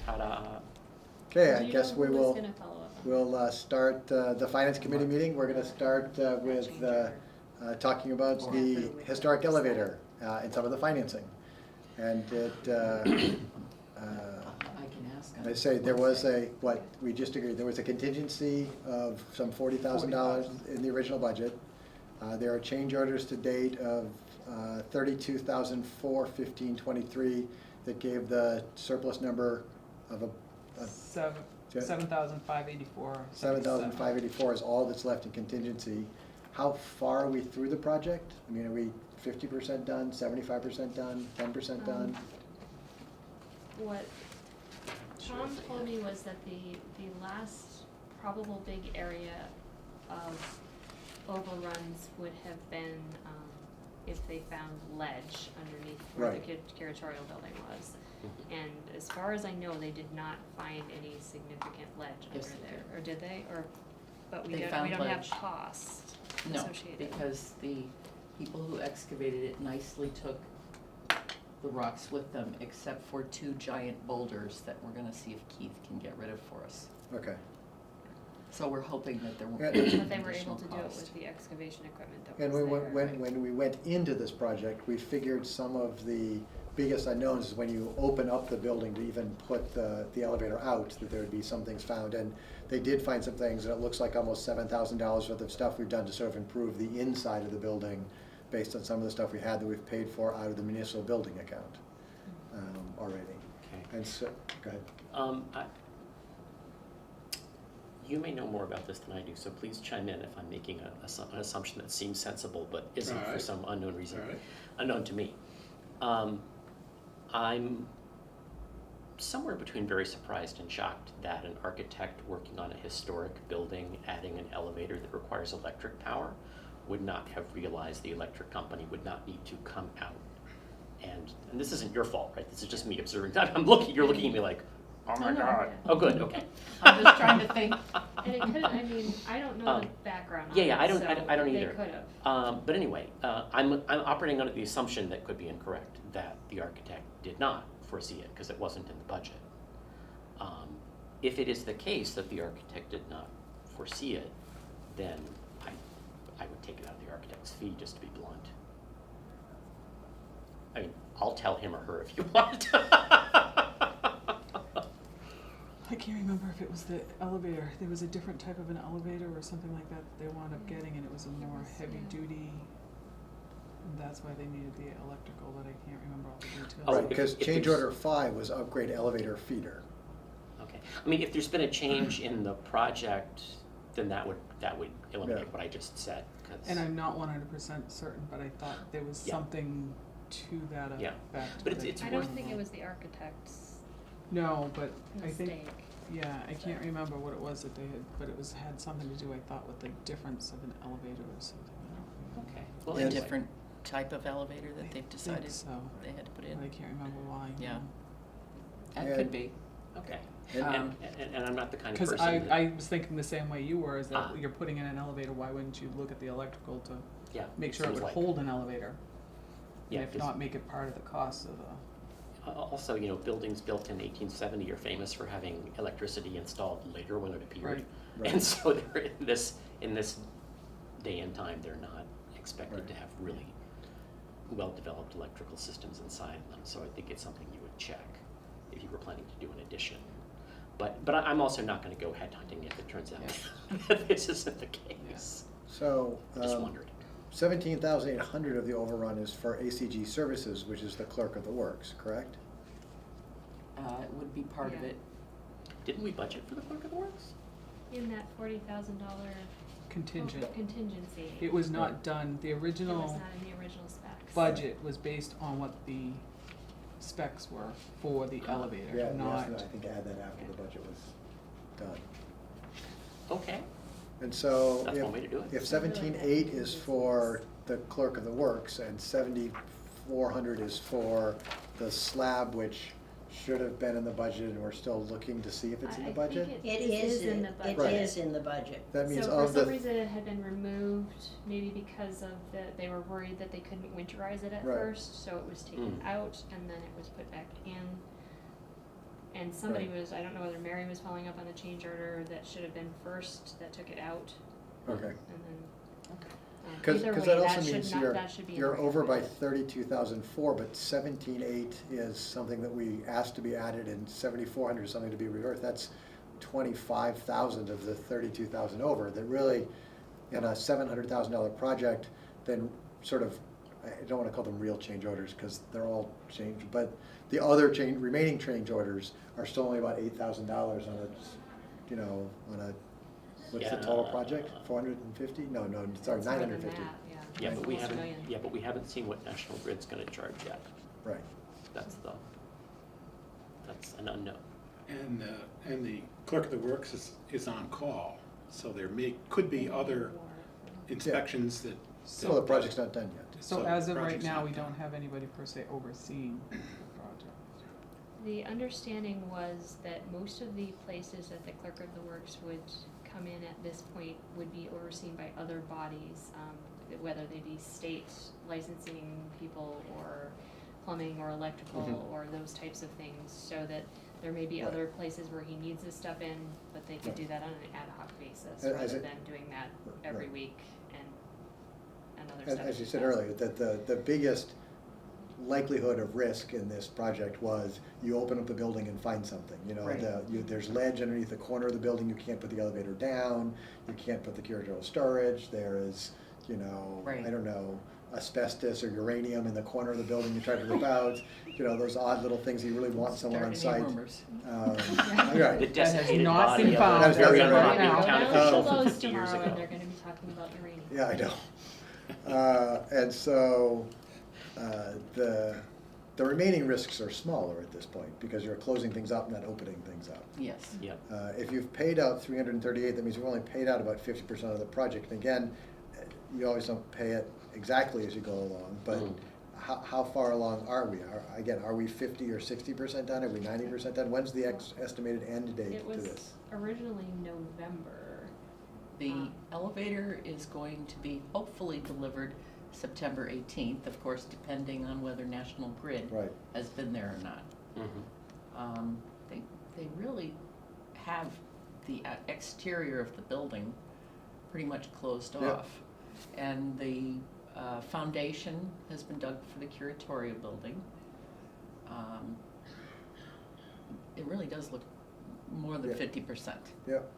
Ta-da. Okay, I Do you guess know we who was will, gonna follow up on we'll start the Finance Committee meeting. We're gonna start with change order? talking about Or the who we historic decide. elevator and some of the financing. And it, I can ask. I say there was we just agreed, there was a contingency of some $40,000 in the original budget. There are change orders to date of $32,415.23 that gave the surplus number of $7,584. 7,584 is all that's left in contingency. How far are we through the project? I mean, are we 50% done, 75% done, 10% done? What Tom told me was that the last probable big area of overruns would have been, if they found ledge underneath where Right. the curatorial building was. And as far as I know, they did not find any significant ledge Yes, under they there, did. or did they, or, but we They don't, found we don't have ledge. cost No, associated. because the people who excavated it nicely took the rocks with them, except for 2 giant boulders that we're gonna see if Keith can get rid of for us. Okay. So we're hoping that there won't be Yeah. any But they were additional able to do it cost. with the excavation equipment that And was we there, went, right? when we went into this project, we figured some of the biggest unknowns is when you open up the building to even put the elevator out, that there would be some things found. And they did find some things, and it looks like almost $7,000 worth of stuff we've done to sort of improve the inside of the building based on some of the stuff we had that we've paid for out of the municipal building account already. Okay. And so, go ahead. You may know more about this than I do, so please chime in if I'm making an assumption that seems sensible but isn't for Alright. some unknown reason, Alright. unknown to me. I'm somewhere between very surprised and shocked that an architect working on a historic building adding an elevator that requires electric power would not have realized the electric company would not need to come out. And this isn't your fault, right? This is just me observing. You're looking at me like, oh my No, no. God. Oh, good, okay. I'm just trying to think. And it could, I mean, I don't know the background on it, Yeah, I don't so either. They could have. But anyway, I'm operating under the assumption that could be incorrect, that the architect did not foresee it because it wasn't in the budget. If it is the case that the architect did not foresee it, then I would take it out of the architect's fee, just to be blunt. I mean, I'll tell him or her if you want. I can't remember if it was the elevator. There was a different type of an elevator or something like that they wound up getting, and it was a more heavy duty. And that's why they needed the electrical, but I can't remember all the details. Oh, Right, if- because if change there's- order 5 was upgrade elevator feeder. Okay, I mean, if there's been a change in the project, then that would eliminate Yeah. what I just said, 'cause- And I'm not 100% certain, but I thought there was Yeah. something to that effect. Yeah. But it's I worth- don't think it was the architect's No, but I think, mistake. yeah, I can't remember what it was that they had, but it had something to do, I thought, with the difference of an elevator or something. I don't remember. Okay, well, A anyway. different type of elevator that they've I decided think so, they had to put but in. I can't remember why. Yeah. That And- could be. Okay, Um, and I'm not the kind of Because person that. I was thinking the same way you were, is that Ah. you're putting in an elevator, why wouldn't you look at the electrical to Yeah, make sure it seems would like- hold an elevator? Yeah, And if 'cause- not, make it part of the cost of the. Also, buildings built in 1870 are famous for having electricity installed later when it appeared. Right. Right. And so they're in this day and time, they're not expected Right. to have really well-developed electrical systems inside them. So I think it's something you would check if you were planning to do an addition. But I'm also not going to go headhunting if it turns out that this isn't the case. So, Just wondered. 17,800 of the overrun is for ACG services, which is the clerk of the works, correct? It would be part of Yeah. it. Didn't we budget for the clerk of the works? In that $40,000 Contingent. contingency. It was not done, the It was original not in the original specs. budget was based on what the specs were for the elevator, Yeah, not. yes, I think add that after the budget was done. Okay, And so that's one way to do it. if 17,800 is for the clerk of the works and 7,400 is for the slab, which should have been in the budget, and we're still looking to see if it's in the budget? It is in the budget. Right. It is in the budget. That means So of for some the, reason it had been removed, maybe because of they were worried that they couldn't winterize it at Right. first, so it was taken Mm. out and then it was put back in. And somebody Right. was, I don't know whether Mary was following up on the change order that should have been first, that took it out, Okay. and then, Cause either way, that also that should means not, that should be in the you're right over by place. 32,004, but 17,800 is something that we asked to be added and 7,400 is something to be reversed. That's 25,000 of the 32,000 over, that really, in a $700,000 project, then sort of, I don't wanna call them real change orders, cause they're all changed, but the other remaining change orders are still only about $8,000 on a, you know, on a, what's the total Yeah. project? 450? No, sorry, It's more than 950. that, yeah. Yeah, It's but we almost a haven't, million. yeah, but we haven't seen what National Grid's gonna charge yet. Right. That's an unknown. And the clerk of the works is on call, so there could be other inspections that. So the project's not done yet. So as of right project's now, not we done. don't have anybody per se overseeing the project. The understanding was that most of the places that the clerk of the works would come in at this point would be overseen by other bodies, whether they be state licensing people or plumbing or electrical Mhm. or those types of things, so that there may be Right. other places where he needs this stuff in, but they could Yeah. do that on an ad hoc basis, As rather it- than doing that every Right. week and other As, stuff. as you said earlier, that the biggest likelihood of risk in this project was you open up the building and find something, you know, Right. there's ledge underneath the corner of the building, you can't put the elevator down, you can't put the curatorial storage, there is, you know, Right. I don't know, asbestos or uranium in the corner of the building you try to rip out, you know, those odd little things you really want someone on Start any site. rumors. The Right, has desiccated not body been of found That is very a unlikely. Vermont Now. town Go official down to from Lowe's 50 years tomorrow, ago. and they're gonna be talking about uranium. yeah, I know. And so, the remaining risks are smaller at this point, because you're closing things up, not opening things up. Yes. Yep. If you've paid out 338, that means you've only paid out about 50% of the project. And again, you always don't pay it exactly as you go along, but Mm. how far along are we? Are we 50 or 60% done? Are we 90% done? When's the estimated end date It to was this? originally November. The elevator is going to be hopefully delivered September 18th, of course, depending on whether National Grid Right. has been there or not. Mhm. They really have the exterior of the building pretty much closed Yep. off. And the foundation has been dug for the curatorial building. It really does look more than Yeah. 50%. Yep.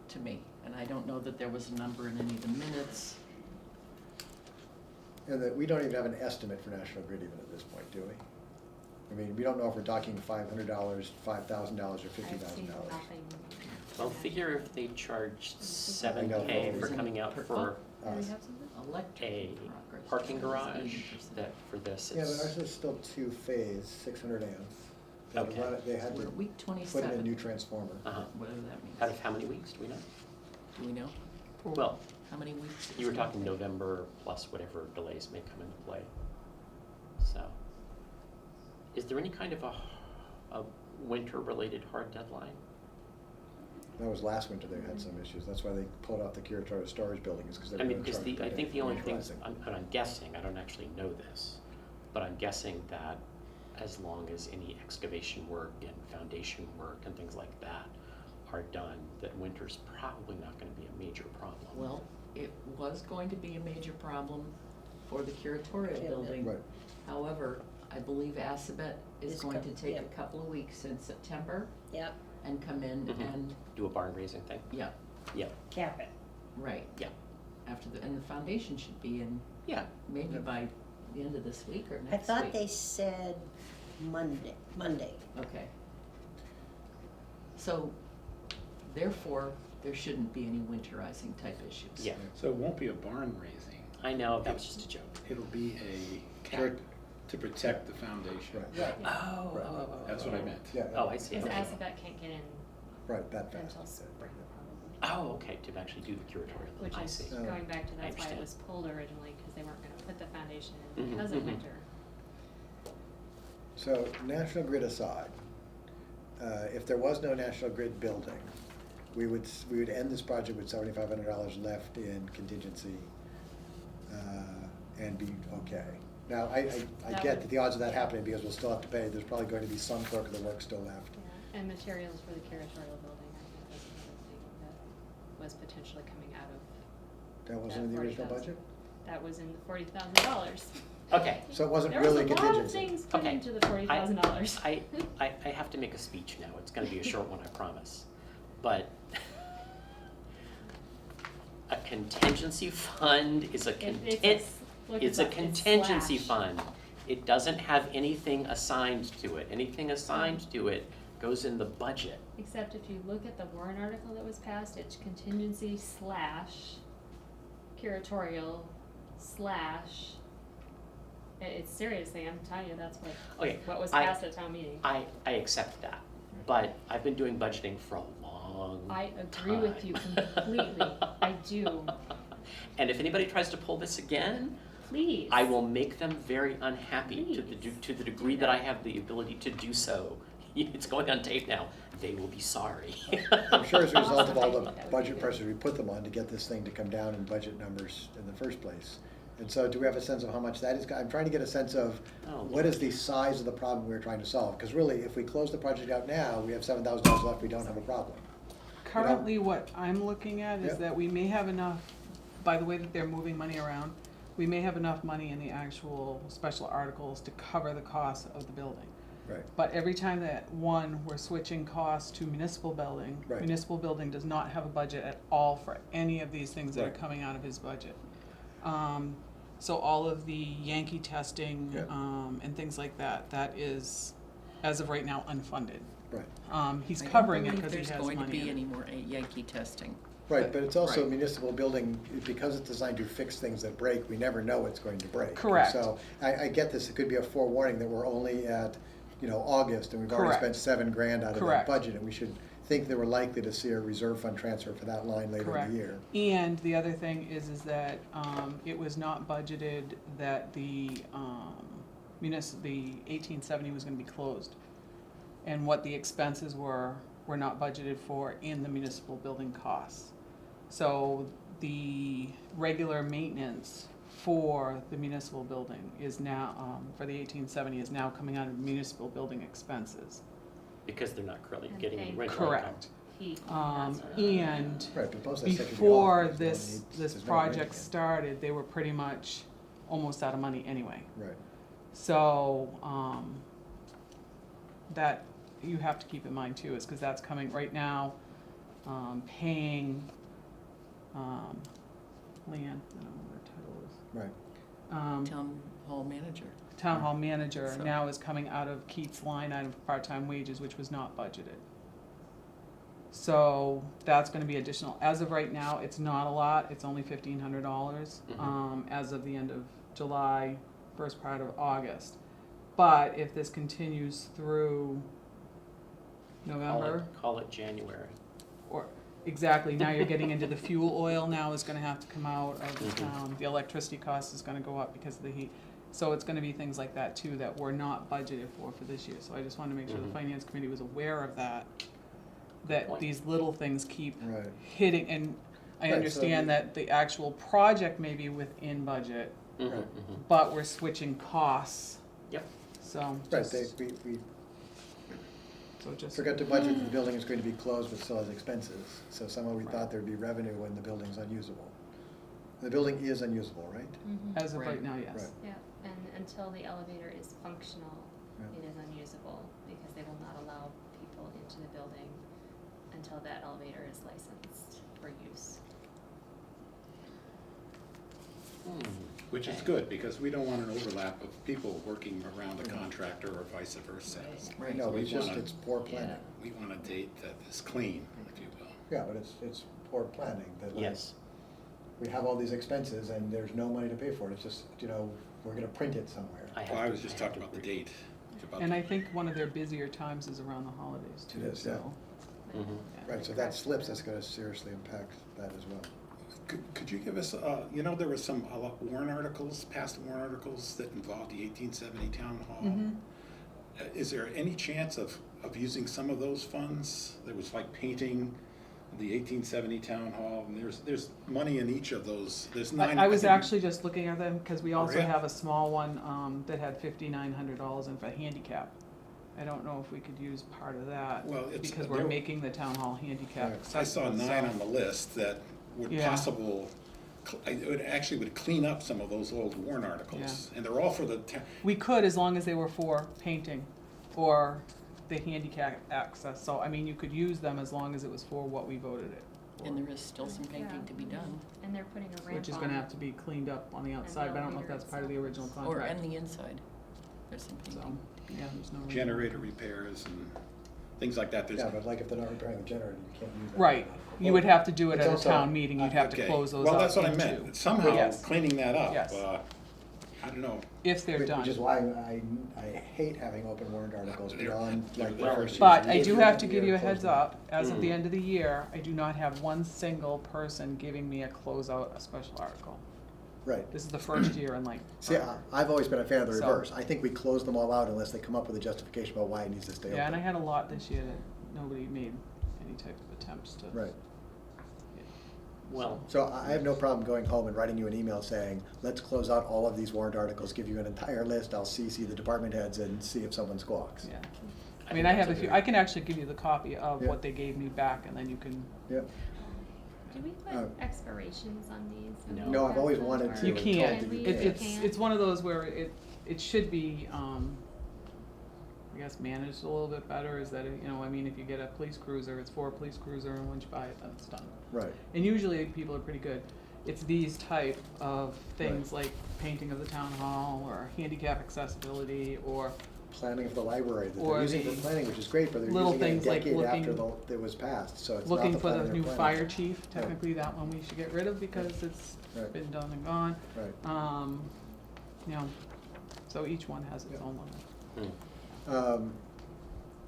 To me, and I don't know that there was a number in any of the minutes. And that we don't even have an estimate for National Grid even at this point, do we? I mean, we don't know if we're talking $500, $5,000, or I've seen $50,000. nothing. Well, figure if they charged I know. 7K for coming out for Do we Us. have something? Electric a progress parking is garage, 80%. that for this, Yeah, but it's, ours is still two-phase, 600 amps. They had to Okay. run it- They had We're to at week put in a 27, new transformer. uh-huh. whatever that means. Out of how many weeks, do we know? Do we know Well, how many weeks? you were it's gonna talking take? November plus whatever delays may come into play. So, is there any kind of a winter-related hard deadline? That was last winter they had some issues, that's why they pulled off the curatorial storage building, is because they I were mean, gonna because charge per I day think for the only thing, winterizing. I'm guessing, I don't actually know this, but I'm guessing that as long as any excavation work and foundation work and things like that are done, that winter's probably not gonna be a major problem. Well, it was going to be a major problem for the curatorial building. Right, However, I believe Assabet is Is going to com- take yeah. a couple of weeks in September Yep, and come in Mhm. and, Do a barn raising thing? yeah, Yeah, cap it. right. Yeah. And the foundation should be in yeah. maybe Yep. by the end of this week or I next week. thought they said Monday. Okay. So, therefore, there shouldn't be any winterizing type issues. Yeah, So it won't be a barn raising, I know, that was just a joke. it'll be a cap Sure. to protect the foundation. right, Right. Oh, Right. That's what I meant. yeah. Oh, I see. Because Okay. Assabet can't get in Right, that fast. until spring, probably. Oh, okay, to actually do the curatorial, Which I is see. Oh. going back to that's why understand. it was pulled originally, because they weren't gonna put the foundation in Mhm, because of mhm. winter. So, National Grid aside, if there was no National Grid building, we would end this project with $7,500 left in contingency, and be okay. Now, I That get would- that the odds of that happening, because we'll still have to pay, there's probably going to be some clerk of the work still left. Yeah, and materials for the curatorial building, I think was another thing that was potentially coming out of That wasn't in the original 40,000. budget? That was in the $40,000. Okay, So it wasn't There was really a lot of contingency. things put Okay. into the $40,000. I have to make a speech now. It's gonna be a short one, I promise. But a contingency fund is a it's a contingency fund. It doesn't have anything assigned to it. Anything assigned to it goes in the budget. Except if you look at the warrant article that was passed, it's contingency slash curatorial slash, it's seriously, I'm telling you, that's Okay, what was I- passed at town meeting. I accept that, but I've been doing budgeting for a long I agree with you time. completely, I do, And if anybody tries to pull this again, please. I will make them very unhappy Please. to the degree that I have the ability to do so. It's going on tape now. They will be sorry. I'm sure as a result of all I the think that would be budget good. pressures we put them on to get this thing to come down in budget numbers in the first place. And so do we have a sense of how much that is? I'm trying to get a sense of Oh, what is the size of the problem we're trying to solve? Because really, if we close the project out now, we have $7,000 left, we don't have a problem. Currently, what I'm looking at is Yep. that we may have enough, by the way that they're moving money around, we may have enough money in the actual special articles to cover the cost of the building. Right. But every time that, one, we're switching costs to municipal building, Right. municipal building does not have a budget at all for any of these things that are Right. coming out of his budget. So all of the Yankee testing, Yeah. and things like that, that is, as of right now, unfunded. Right. He's I don't covering it believe because he has There's going to money be in any it. more Yankee testing. Right, but it's also a Right. municipal building, because it's designed to fix things that break, we never know it's going to break. Correct. So I get this, it could be a forewarning that we're only at, August, and we've already Correct. spent $7,000 out of that Correct. budget, and we should think that we're likely to see a reserve fund transfer for that line later in Correct. the year. And the other thing is that, it was not budgeted that the 1870 was gonna be closed. And what the expenses were not budgeted for in the municipal building costs. So the regular maintenance for the municipal building is now, for the 1870 is now coming out of municipal building expenses. Because they're not currently And getting paying rental Correct. Heat, And Right, but most of that stuff could be off, before because we don't this, need- this there's no rent project again. started, they were pretty much almost out of money anyway. Right, So, that you have to keep in mind too, is because that's coming right now, paying, Leanne, I don't know what her title is. right. Town hall manager. Town hall manager So- now is coming out of Keith's line item for part-time wages, which was not budgeted. So that's gonna be additional. As of right now, it's not a lot, it's only $1,500, as of the end of July, first part of August. But if this continues through November, Call it January. or, exactly, now you're getting into the fuel oil now is gonna have to come out of the Mhm. town, the electricity cost is gonna go up because of the heat. So it's gonna be things like that too that were not budgeted for this year, so I just wanted to make sure the Mhm. finance committee was aware of that. That point. these little things keep Right. hitting, and I Right, so understand the- that the actual project may be within budget, Mhm, Right. mhm. but we're switching costs, Yep. so Right, just, we just. forgot to budget that the building is going to be closed but still has expenses. So somehow we thought there'd be revenue when the building's unusable. The building is unusable, right? As of right Right. now, yes. Right. Yeah, and until the elevator is functional, Yeah. it is unusable, because they will not allow people into the building until that elevator is licensed for use. Which is good, because we don't want an overlap of people working around a contractor or vice versa. Right. No, We it's just, wanna- it's poor planning. We want a date that is clean, if you will. Yeah, but it's poor planning, that like, Yes. we have all these expenses and there's no money to pay for it. It's just, we're gonna print it somewhere. have Well, I to- was just have talking to about the agree. date. about And the- I think one of their busier times is around the holidays too, It is, yeah. so. Mhm. yeah. Right, so that slips, that's gonna seriously impact that as well. Could you give us, there were some warrant articles, past warrant articles that involved the 1870 town hall. Mhm. Is there any chance of using some of those funds? There was like painting the 1870 town hall, and there's money in each of those, there's 9. I was think- actually just looking at them, cause we also yeah? have a small one, that had $5,900 in for handicap. I don't know if we could use part of that, Well, it's, because we're there- making the town hall handicap Right. I saw accessible, 9 so- on the list that would Yeah. it would actually would clean up some of those old warrant articles. And they're all for the town. We could, as long as they were for painting or the handicap access, so, I mean, you could use them as long as it was for what we voted it for. And there is still some painting to be done, And they're putting a ramp on. Which is gonna have to be cleaned up on the outside, but I don't know if that's part of the original or contract. on the inside, there's some So, painting. yeah, there's no reason. Generator repairs and things like that. There's, Yeah, but like if they're not repairing the generator, you can't use that. Right, you would have to do it It's at a also- town meeting, you'd have to okay. close those Well, out that's what I into- meant. Somehow Yes. cleaning that up. Yes. I don't know. If they're done. Which is why I hate having open warrant articles beyond like the Well, first. But I year. do have to give you a heads up, as of the Mm. end of the year, I do not have one single person giving me a closeout, a special article. Right. This is the first year in like. See, I've always been a fan of the So- reverse. I think we close them all out unless they come up with a justification about why it needs to stay open. Yeah, and I had a lot this year that nobody made any type of attempts to. Right. Well, So I have no problem going home and writing you an email saying, let's close out all of these warrant articles, give you an entire list, I'll CC the department heads and see if someone squawks. Yeah, I think mean, I have a that's few, very- I can actually give you the copy of Yeah. what they gave me back, and then you can, Yep. Do we put Oh. expirations on these? Have No. we No, I've got always them, wanted or- to. you told can't, that you it's, can't. it's one of those where it should be, I guess managed a little bit better, is that, you know, I mean, if you get a police cruiser, it's for a police cruiser, and once you buy it, then it's done. Right. And usually people are pretty good. It's these type of things like painting of the town hall or handicap accessibility or Planning of the library that Or they're using the for planning, which is great, but they're little using it a things like decade after looking- it was passed, so it's not looking the for the planning new they're fire planning. chief. Technically, that one we should get rid of because it's Right. been done and gone. Right. You know, so each one has its Yeah. own limit.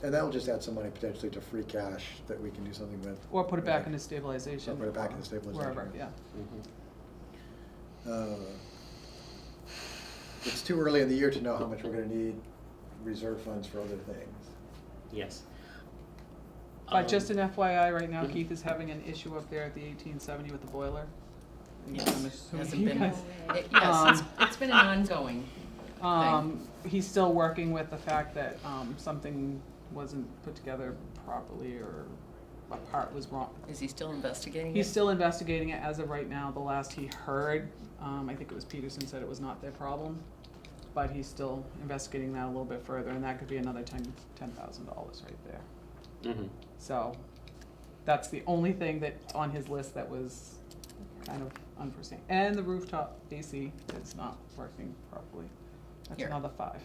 And that will just add some money potentially to free cash that we can do something with. Or put it back Right. into stabilization. Or put it back or into stabilization, Wherever, right. yeah. mhm. It's too early in the year to know how much we're gonna need reserve funds for other things. Yes. But just Um, an FYI, right now mhm. Keith is having an issue up there at the 1870 with the boiler. And Yes, I'm assuming hasn't you been- guys- Yes, it's been an ongoing He's still working with the fact that, something wasn't put together properly or a part was wrong. Is he still investigating it? He's still investigating it as of right now. The last he heard, I think it was Peterson said it was not their problem. But he's still investigating that a little bit further, and that could be another $10,000 right there. Mhm. So, that's the only thing that on his list that was kind of unforeseen. And the rooftop AC is not working properly. That's Here. another 5.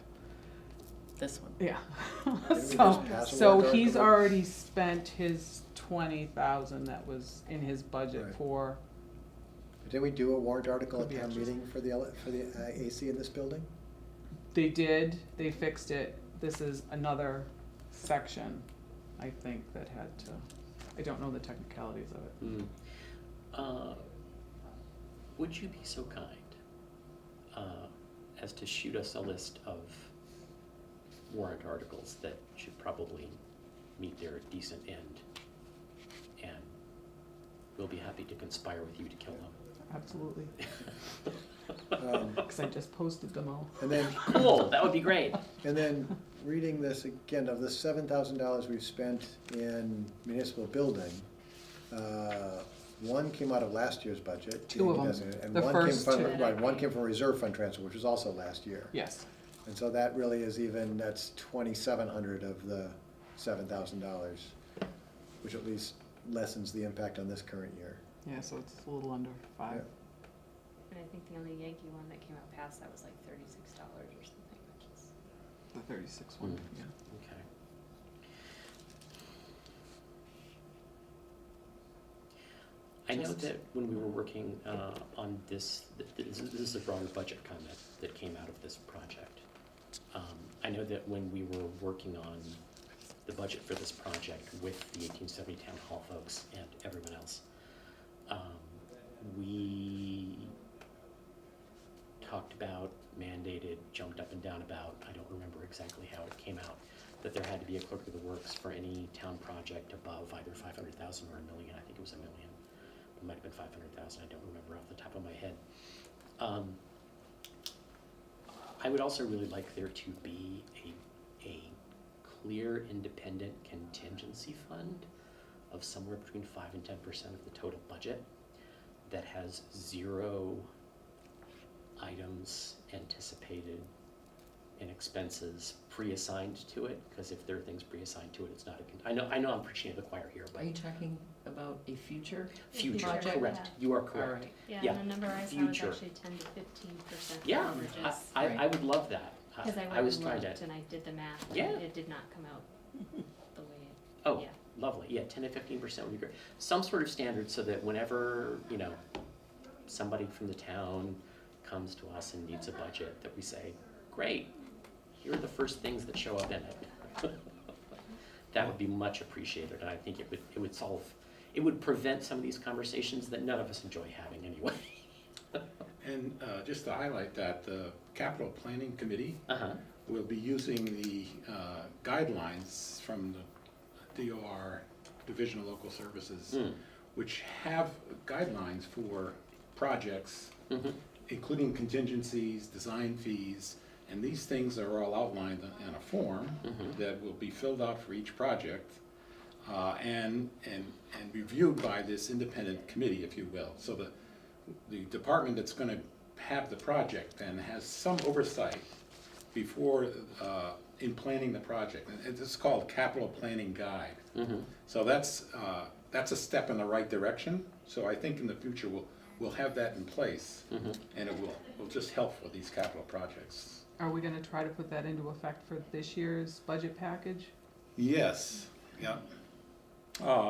This one. Yeah. Didn't we So, just pass a so warrant he's article? already spent his 20,000 that was in his budget Right. for, Did we do a warrant article Could at be town extras. meeting for the AC in this building? they did, they fixed it. This is another section, I think, that had to, I don't know the technicalities of it. Mm. Would you be so kind as to shoot us a list of warrant articles that should probably meet their decent end? And we'll be happy to conspire with you to kill them. Absolutely, Um, because I just posted them all. And then, Cool, that would be great. and then reading this again, of the $7,000 we've spent in municipal building, one came out of last year's budget. Two of them. And The one came first from, two. right, one came from reserve fund transfer, which was also last year. Yes, And so that really is even, that's 2,700 of the $7,000, which at least lessens the impact on this current year. yeah, so it's a little under 5. Yeah. And I think the only Yankee one that came out past that was like $36 or something, which is. The 36 one, Mm. yeah. Okay. I know Just- that when we were working on this, this is a broader budget comment that came out of this project. I know that when we were working on the budget for this project with the 1870 Town Hall folks and everyone else, we talked about, mandated, jumped up and down about, I don't remember exactly how it came out, that there had to be a clerk of the works for any town project above either 500,000 or $1 million. I think it was $1 million. It might have been 500,000. I don't remember off the top of my head. I would also really like there to be a clear independent contingency fund of somewhere between 5 and 10% of the total budget that has 0 items anticipated in expenses pre-assigned to it, because if there are things pre-assigned to it, it's not a, I know I'm preaching to the choir here, but. Are you talking about a future? Future, Future, correct, yeah. you are All correct. right. Yeah, Yeah, and the number I saw was future. actually 10 to 15% Yeah, overages. I would love that. Because I I went was and trying looked to, and I did the math, Yeah. and it did not come out the way it, oh, yeah. lovely, yeah, 10 to 15% would be great. Some sort of standard so that whenever, somebody from the town comes to us and needs a budget, that we say, great, here are the first things that show up in it. That would be much appreciated, and I think it would prevent some of these conversations that none of us enjoy having anyway. And just to highlight that, the capital planning committee Uh-huh, will be using the guidelines from the DOR, Division of Local Services, Mm. which have guidelines for projects, mhm, including contingencies, design fees, and these things are all outlined in a form mhm. that will be filled out for each project, and reviewed by this independent committee, if you will. So the department that's gonna have the project then has some oversight before, in planning the project. And it's called Capital Planning Guide. Mhm. So that's a step in the right direction. So I think in the future, we'll have that in place, Mhm. and it will just help with these capital projects. Are we gonna try to put that into effect for this year's budget package? Yes, yeah.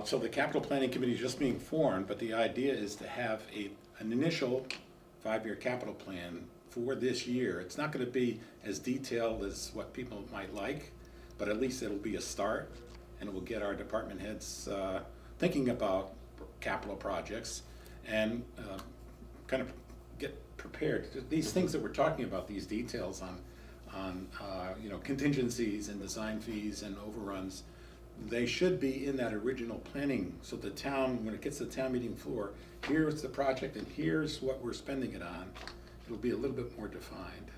So the capital planning committee is just being formed, but the idea is to have an initial 5-year capital plan for this year. It's not gonna be as detailed as what people might like, but at least it'll be a start, and it will get our department heads thinking about capital projects and kind of get prepared. These things that we're talking about, these details on contingencies and design fees and overruns, they should be in that original planning, so the town, when it gets to the town meeting floor, here's the project and here's what we're spending it on. It'll be a little bit more defined.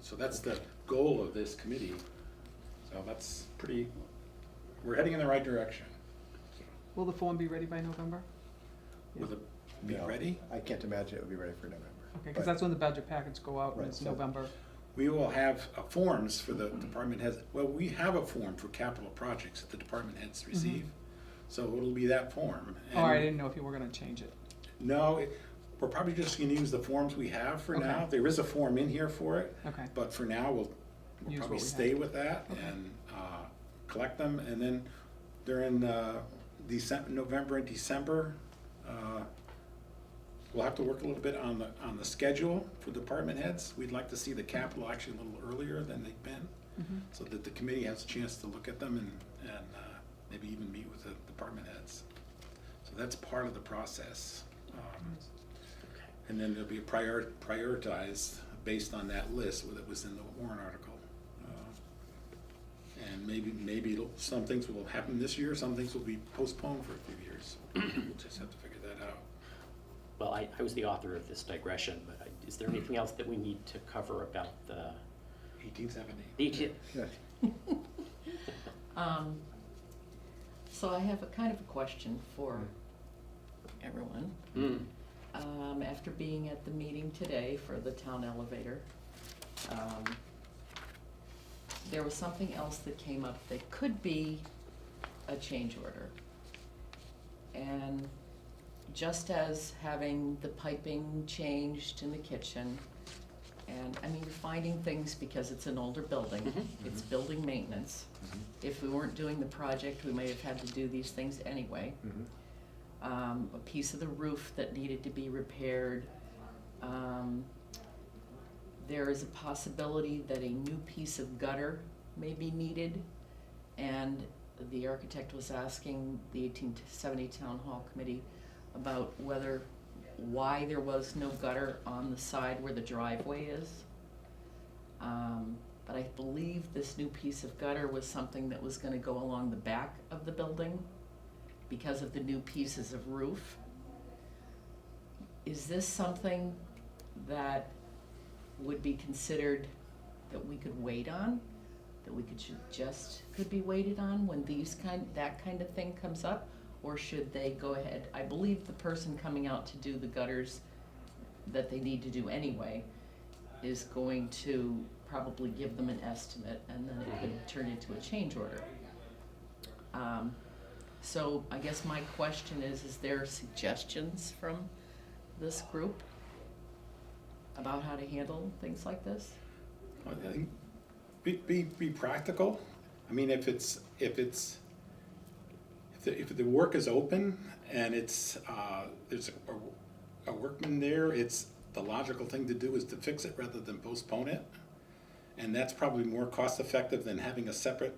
So that's the goal of this committee. So that's we're heading in the right direction. Will the form be ready by November? Will it be No, ready? I can't imagine it would be ready for November. Okay, But- because that's when the budget packets go out, and Right, it's so- November. We will have forms for the department heads. Well, we have a form for capital projects that the department heads receive. So it'll be that form. Oh, I And- didn't know if you were gonna change it. No, we're probably just gonna use the forms we have for now. Okay. There is a form in here for it, Okay, but for now, we'll Use probably what we stay have. with that Okay. and collect them. And then during November and December, we'll have to work a little bit on the schedule for department heads. We'd like to see the capital actually a little earlier than they've been, mhm. so that the committee has a chance to look at them and maybe even meet with the department heads. So that's part of the process. Okay. And then there'll be prioritized based on that list that was in the warrant article. And maybe some things will happen this year, some things will be postponed for a few years. We'll just have to figure that out. Well, I was the author of this digression, but is there anything else that we need to cover about the 1870. Yeah. So I have a kind of a question for everyone. Mm. After being at the meeting today for the town elevator, there was something else that came up that could be a change order. And just as having the piping changed in the kitchen, and I mean, we're finding things because it's an older building, Mhm. it's building maintenance. If we weren't doing the project, we may have had to do these things anyway. Mhm. A piece of the roof that needed to be repaired. There is a possibility that a new piece of gutter may be needed, and the architect was asking the 1870 Town Hall Committee about why there was no gutter on the side where the driveway is. but I believe this new piece of gutter was something that was gonna go along the back of the building because of the new pieces of roof. Is this something that would be considered that we could wait on? That we could be waited on when that kind of thing comes up? Or should they go ahead? I believe the person coming out to do the gutters that they need to do anyway is going to probably give them an estimate, and then it could turn into a change order. So I guess my question is there suggestions from this group about how to handle things like this? I think be practical. I mean, if the work is open and it's there's a workman there, it's the logical thing to do is to fix it rather than postpone it, and that's probably more cost effective than having a separate,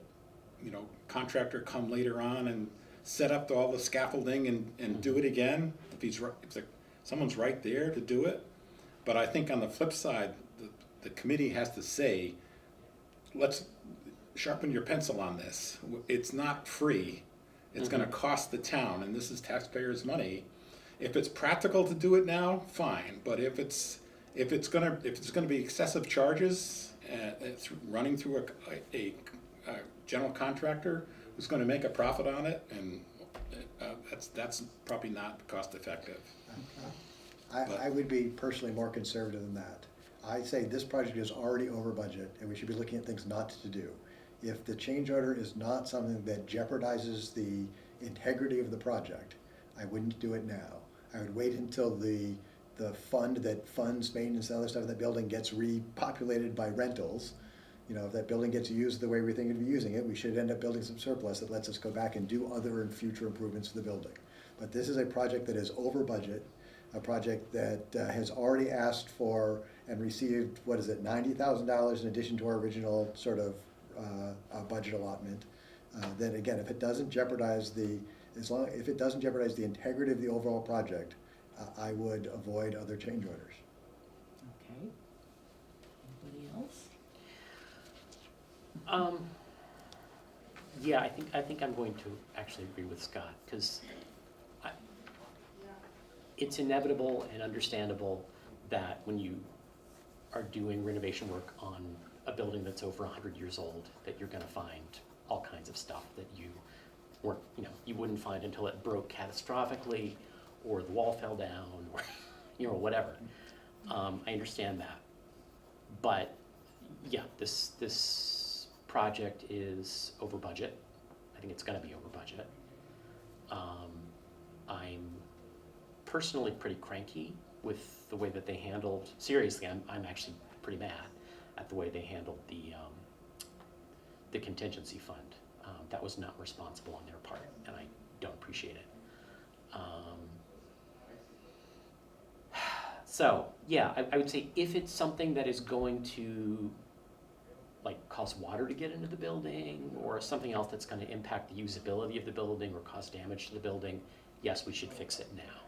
contractor come later on and set up all the scaffolding and do it again. If someone's right there to do it. But I think on the flip side, the committee has to say, let's sharpen your pencil on this. It's not free. It's gonna cost the town, and this is taxpayers' money. If it's practical to do it now, fine, but if it's gonna be excessive charges, running through a general contractor who's gonna make a profit on it, and that's probably not cost effective. I would be personally more conservative than that. I say this project is already over budget, and we should be looking at things not to do. If the change order is not something that jeopardizes the integrity of the project, I wouldn't do it now. I would wait until the fund that funds maintenance and other stuff in that building gets repopulated by rentals. If that building gets used the way we think it'd be using it, we should end up building some surplus that lets us go back and do other and future improvements to the building. But this is a project that is over budget, a project that has already asked for and received, $90,000 in addition to our original sort of budget allotment. Then again, if it doesn't jeopardize the integrity of the overall project, I would avoid other change orders. Okay. Anybody else? Yeah, I think I'm going to actually agree with Scott, because it's inevitable and understandable that when you are doing renovation work on a building that's over 100 years old, that you're going to find all kinds of stuff that you wouldn't find until it broke catastrophically, or the wall fell down, or whatever. I understand that, but yeah, this project is over budget. I think it's going to be over budget. I'm personally pretty cranky with the way that they handled. Seriously, I'm actually pretty mad at the way they handled the contingency fund. That was not responsible on their part, and I don't appreciate it. So yeah, I would say if it's something that is going to cause water to get into the building, or something else that's going to impact the usability of the building or cause damage to the building, yes, we should fix it now.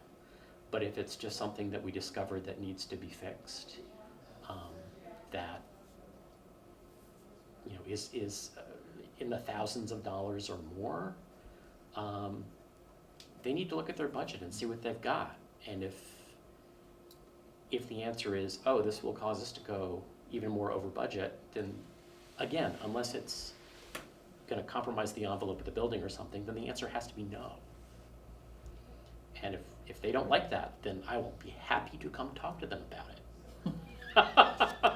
But if it's just something that we discovered that needs to be fixed, that is in the thousands of dollars or more, they need to look at their budget and see what they've got. And if the answer is, oh, this will cause us to go even more over budget, then again, unless it's going to compromise the envelope of the building or something, then the answer has to be no. And if they don't like that, then I will be happy to come talk to them about it.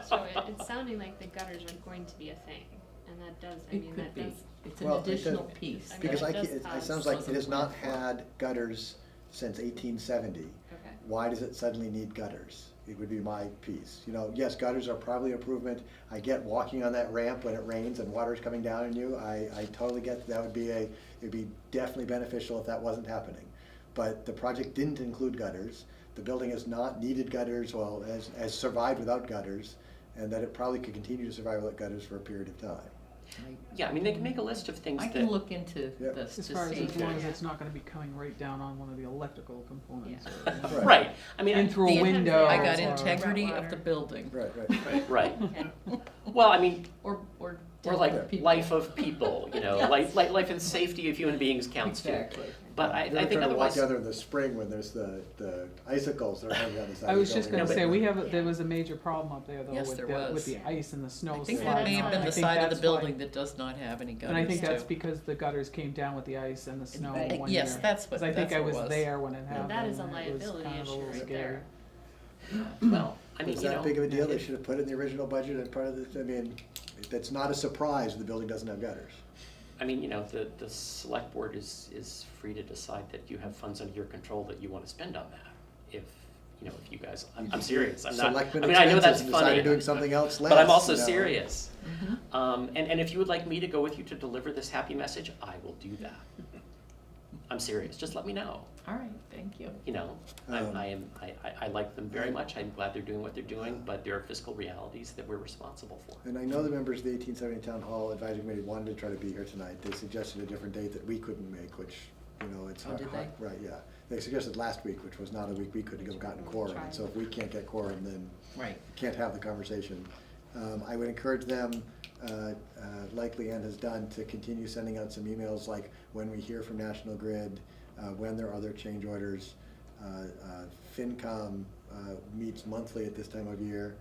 So it's sounding like the gutters are going to be a thing, and that does, It's an Well, it additional does- piece. Because it does it cause- sounds like it has not Doesn't plan had gutters since 1870. Okay. Why does it suddenly need gutters? It would be my piece. Yes, gutters are probably improvement. I get walking on that ramp when it rains and water's coming down on you. I totally get that would be it'd be definitely beneficial if that wasn't happening. But the project didn't include gutters. The building has not needed gutters, has survived without gutters, and that it probably could continue to survive without gutters for a period of time. Yeah, I mean, they can make a list of things I that. can look into Yeah. this to As far see. as long as it's not gonna be coming right down on one of the electrical components or, you know, Right. Right, I mean, in through a The- window. I got or- integrity Water. of the building, Right, right. right, Okay. well, I mean, or or death like of people. life of people, you know, Yes. life and safety of human beings counts too. Exactly. But I You're think trying to walk otherwise, down there in the spring when there's the icicles that are hanging on the side I of the was just building. gonna No, say, but- we have, there was a major problem up there though Yes, with there the, was. with the ice and the snow I think Yeah, that may have been I the think side of the that's why- building that does not have any gutters And I think that's too. because the gutters came down with the ice and the snow Right. one Yes, year. that's what, Cause I think that's I what was it was. there when it happened. that is a and it was liability kind of a issue little right scary. there. well, I mean, Is you that know, big of a deal? They should have put it in the original budget as part of the, I mean, that's not a surprise the building doesn't have gutters. I mean, you know, the select board is free to decide that you have funds under your control that you wanna spend on that. If, you know, if you guys, I'm serious, I'm not, Selectmen I mean, I know that's expenses and decided funny, doing something else less. but I'm also you know. serious. Mhm. And if you would like me to go with you to deliver this happy message, I will do that. I'm serious, just let me know, All right, thank you. you know, Um, I like them very much, I'm glad they're doing what they're doing, but there are fiscal realities that we're responsible for. And I know the members of the 1870 Town Hall Advisory Committee wanted to try to be here tonight. They suggested a different date that we couldn't make, which, you know, it's Oh, hard. did they? Right, yeah. They suggested last week, which was not a week we could have gotten quorum. And so if we can't get quorum, then Right. can't have the conversation. I would encourage them, like Leanne has done, to continue sending out some emails, like when we hear from National Grid, when there are other change orders. FinCom meets monthly at this time of year,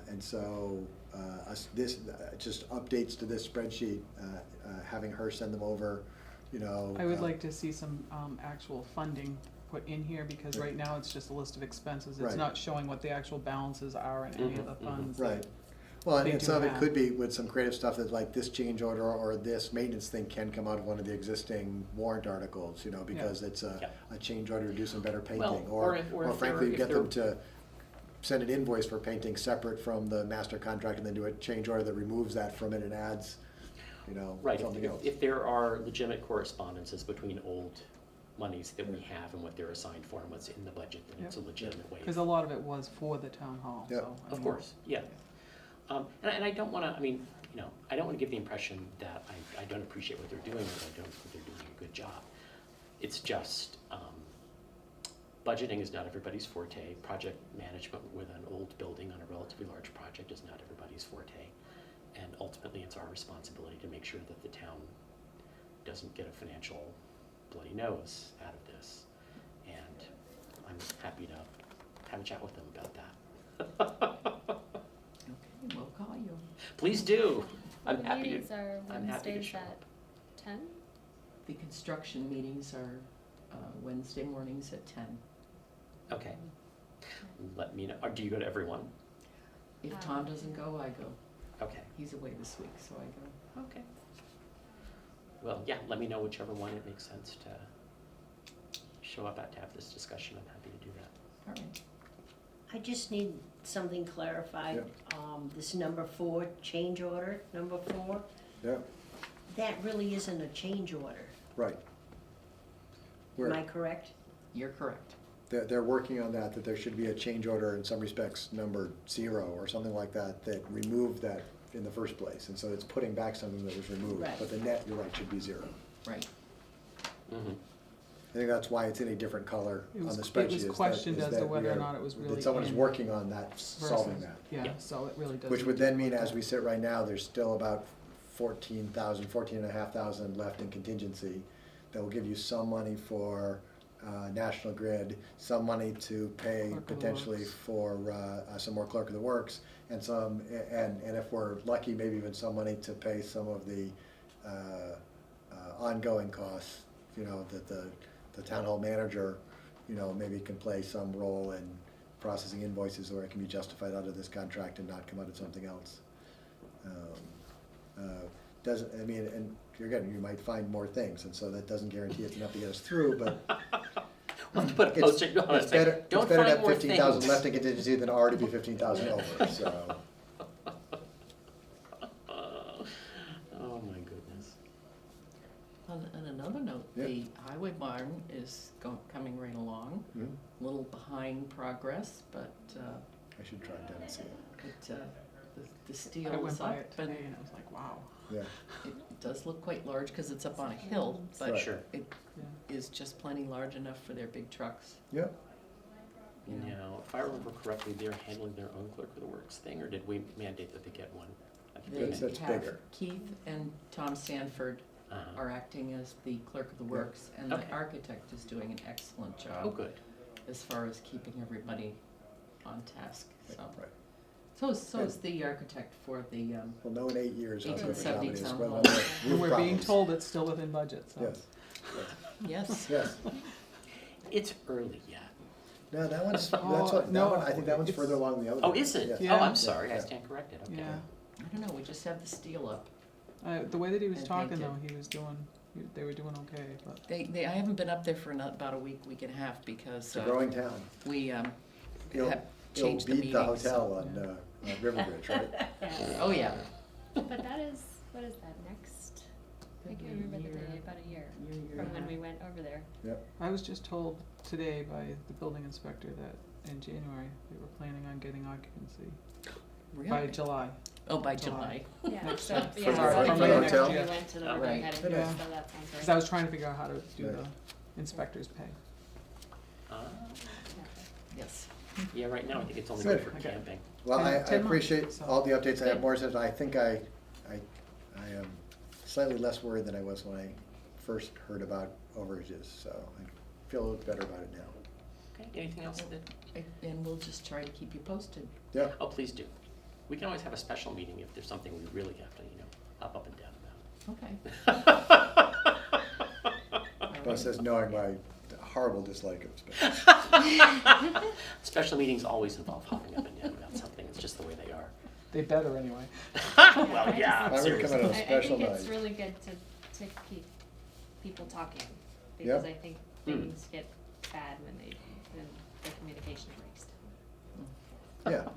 and so just updates to this spreadsheet, having her send them over, you know. I would like to see some, actual funding put in here, because right now it's just a list of expenses. It's Right. not showing what the actual balances are in any of the Mhm, mhm. funds. Right. Well, they and do some of it have. could be with some creative stuff that like this change order or this maintenance thing can come out of one of the existing warrant articles, you know, because it's Yeah. a change order to do some better Well, painting. or if they're- frankly, if get they're- them to send an invoice for painting separate from the master contract and then do a change order that removes that from it and adds, you know, Right, something else. if there are legitimate correspondences between old monies that we have and what they're assigned for and what's in the budget, then it's a Yep. legitimate way. Cause a lot of it was for the town hall, Yep. so. I Of mean, course, yeah. And I don't wanna, I mean, you know, I don't wanna give the impression that I don't appreciate what they're doing, or I don't think they're doing a good job. It's just, budgeting is not everybody's forte. Project management with an old building on a relatively large project is not everybody's forte. And ultimately, it's our responsibility to make sure that the town doesn't get a financial bloody nose out of this. And I'm happy to have a chat with them about that. Okay, we'll call you. Please do. I'm The happy meetings to, are I'm happy to Wednesdays show at up. 10? The construction meetings are Wednesday mornings at 10. Okay. Let me know, or do you go to every one? If Tom doesn't go, I go. Okay. He's away this week, so I go. Okay. Well, yeah, let me know whichever one it makes sense to show up at to have this discussion. I'm happy to do that. All right. I just need something clarified. This number 4, change order, number 4, Yeah, that really isn't a change order. right. Am I correct? You're correct. They're working on that there should be a change order in some respects, number 0 or something like that, that removed that in the first place. And so it's putting back something that was removed. Right. But the net, you're right, should be 0. Right. Mm-hmm. I think that's why it's in a different color It on was- the it spreadsheet. was is that- questioned is as to that we whether or are- not it was really That someone is in working on that, solving versus- that. Yeah, Yeah. so it really does. Which need would to then be mean, looked as at. we sit right now, there's still about 14,500 left in contingency. That will give you some money for National Grid, some money to pay Clerk of the potentially Works. for some more clerk of the works, and and if we're lucky, maybe even some money to pay some of the ongoing costs, you know, that the town hall manager, you know, maybe can play some role in processing invoices, or it can be justified out of this contract and not come out of something else. Doesn't, I mean, and again, you might find more things, and so that doesn't guarantee it's enough to get us through, but We'll have to put a post-it on it, it's better, don't it's better to find have more 15,000 things. left in contingency than already be 15,000 over, so. Oh, my goodness. On another note, Yeah. the highway barn is coming right along. Mhm. A little behind progress, but I should try down and see it. the I steel went is by up it today and and it was like, wow. Yeah, It does look quite large because it's up on a hill, but Right. Sure. it Yeah. is just plenty large enough for their big trucks. yep. You know. Now, if I remember correctly, they're handling their own clerk of the works thing, or did we mandate that they get one? I think we They That's- that's have bigger. Keith and Tom Sanford Uh-huh. are acting as the clerk of the Yeah. works, and the Okay. architect is doing an excellent Oh, job good. as far as keeping everybody on task, so. Right. So is the architect for the, We'll know in 8 years how good of a job it 1870 is. town whether hall. or not we have And we're being problems. told it's still within budget, so. Yes, yes, yes. It's early yet. No, that one's, Oh, that's what, that no, one, I think that one's it's- further along than the other. Oh, one. is it? Yes. Yeah. Oh, I'm sorry, I Yeah. stand corrected, okay. Yeah. I don't know, we just have the steel up. The way that he was And talking painted. though, he was doing, they were doing okay, but. I haven't been up there for about a week, week and a half, because, It's a growing town. we, It'll, have it'll changed the beat the meetings. hotel on River Bridge, right? Yes. Oh, yeah. But that is, what is that, next, I can't remember the day, about a year from when we went over there. I was just told today by the building inspector that in January, they were planning on getting occupancy by Really? July. Oh, by July. July. Yeah, Next so, step. yeah, From so our- I from think the we hotel? went to the river Right. heading, so Yeah. that sounds Cause right. I was trying to figure out how to do Right. the inspector's pay. Ah, Yes. yeah, right now, I think it's only Good. good for Okay. camping. Well, I 10 months, appreciate so. all the updates. I have Good. more since, I think I am slightly less worried than I was when I first heard about overages, so I feel a little better about it now. Okay, anything else that, And we'll just try to keep you posted. Yeah, oh, please do. We can always have a special meeting if there's something we really have to, hop up and down Okay. about. Both says knowing my horrible dislike of space. Special meetings always involve hopping up and down about something, it's just the way they are. They better anyway. Well, I yeah, I would come seriously. at a I special think it's night. really good to keep people talking, because Yep. I think Hmm. things get bad when the communication breaks down. Yeah,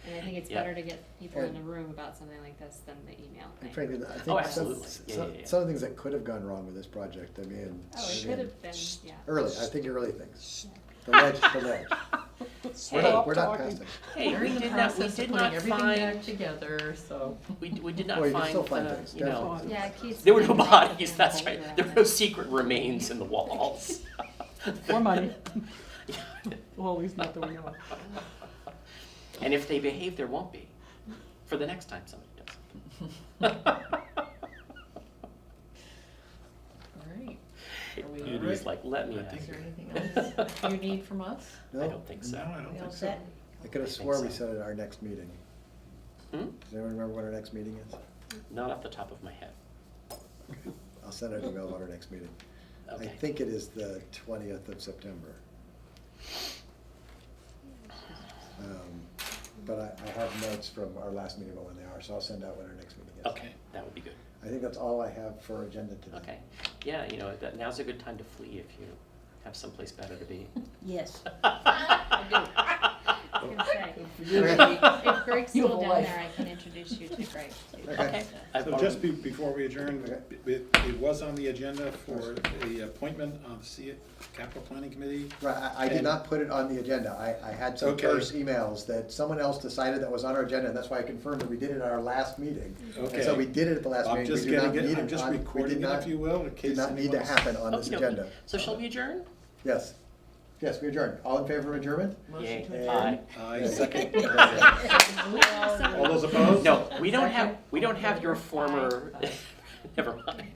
And I think it's Yeah. better to get people in And- a room about something like this than the email thing. and frankly, I Oh, think some, absolutely. Yeah, some, yeah, yeah. some of the things that could have gone wrong with this project, I mean. Oh, it I could mean, have been, yeah. Early, I think early things. Yeah. The ledge, the ledge. Hey, We're not past it. hey, We're we in the did not, we process of did putting not everything back find, together, so. we did Well, not you can still find find, things, you know, definitely. Yeah, Keith's. there were no been bodies, that's folder right. on There were it. no secret remains in the walls. Or money. Well, at least not that we know of. And if they behave, there won't be, for the next time somebody does. All right. Are we It all was right? like, let me I ask think Is you. there anything else you need from us? I No, don't think so. No, I don't We all think so. set? I could have I think swore we so. said at our next meeting. Hmm? Does anyone remember what our next meeting is? Not off the top of my head. I'll send an email about our next meeting. I Okay. think it is the 20th of September. But I have notes from our last meeting about when they are, so I'll send out when our next meeting is. Okay, that would be good. I think that's all I have for agenda today. Okay. Yeah, now's a good time to flee if you have someplace better to be. Yes. I do. I was gonna say, Okay. if Greg's You have still a down life. there, I can introduce you to Greg too. Okay. I've So already- just before we adjourn, it was on the agenda for the appointment of the Capital Planning Committee. Right, I did And- not put it on the agenda. I had some Okay. terse emails that someone else decided that was on our agenda, and that's why I confirmed that we did it at our last meeting. And so Okay. we did it at the last I'm meeting. just We do not getting need it, I'm it just on, we recording did it, not, if you will, in case did not need to anyone's- happen on this Okey-dokey. agenda. So shall we adjourn? Yes. Yes, we adjourned. All in favor of adjournment? Yay. Motion to Aye. I second. So- All those opposed? No, we don't have your former, Aye. never mind.